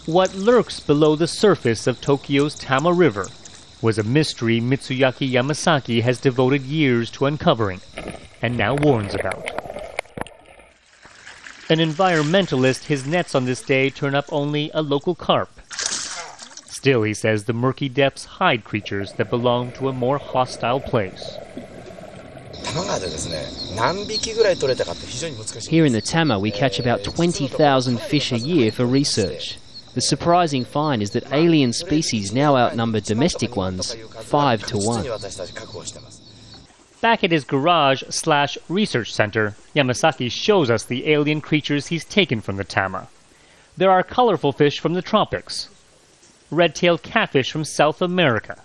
What lurks below the surface of Tokyo's Tama River was a mystery Mitsuyaki Yamasaki has devoted years to uncovering, and now warns about. An environmentalist, his nets on this day turn up only a local carp. Still, he says the murky depths hide creatures that belong to a more hostile place. Here in the Tama, we catch about 20,000 fish a year for research. The surprising find is that alien species now outnumber domestic ones 5 to 1. Back at his garage/research center, Yamasaki shows us the alien creatures he's taken from the Tama. There are colorful fish from the tropics, red-tailed catfish from South America.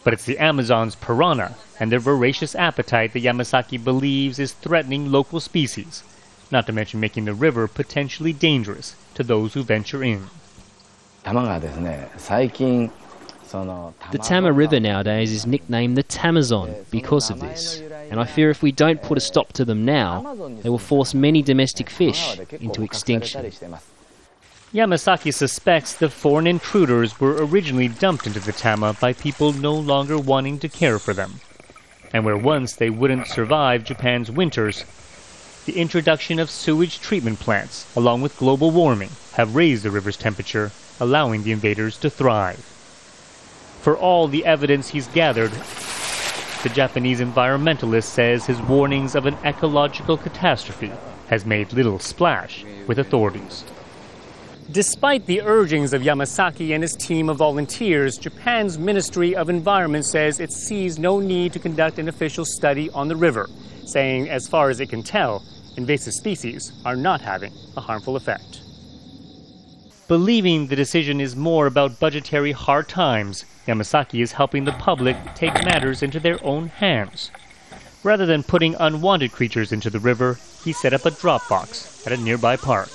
But it's the Amazon's piranha and their voracious appetite that Yamasaki believes is threatening local species, not to mention making the river potentially dangerous to those who venture in. The Tama River nowadays is nicknamed the Tamazon because of this, and I fear if we don't put a stop to them now, they will force many domestic fish into extinction. Yamasaki suspects the foreign intruders were originally dumped into the Tama by people no longer wanting to care for them, and where once they wouldn't survive Japan's winters, the introduction of sewage treatment plants, along with global warming, have raised the river's temperature, allowing the invaders to thrive. For all the evidence he's gathered, the Japanese environmentalist says his warnings of an ecological catastrophe has made little splash with authorities. Despite the urgings of Yamasaki and his team of volunteers, Japan's Ministry of Environment says it sees no need to conduct an official study on the river, saying as far as it can tell, invasive species are not having a harmful effect. Believing the decision is more about budgetary hard times, Yamasaki is helping the public take matters into their own hands. Rather than putting unwanted creatures into the river, he set up a drop box at a nearby park.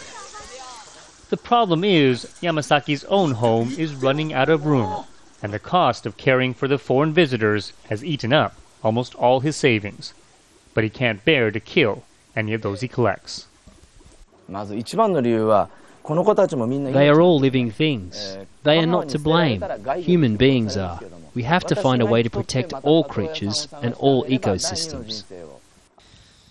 The problem is, Yamasaki's own home is running out of room, and the cost of caring for the foreign visitors has eaten up almost all his savings. But he can't bear to kill any of those he collects. They are all living things. They are not to blame. Human beings are. We have to find a way to protect all creatures and all ecosystems.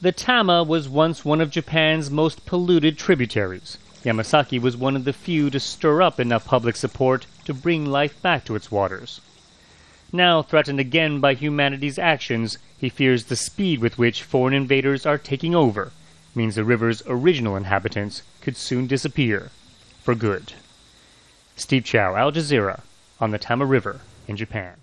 The Tama was once one of Japan's most polluted tributaries. Yamasaki was one of the few to stir up enough public support to bring life back to its waters. Now threatened again by humanity's actions, he fears the speed with which foreign invaders are taking over means the river's original inhabitants could soon disappear for good. Steve Chow, Al Jazeera, on the Tama River in Japan.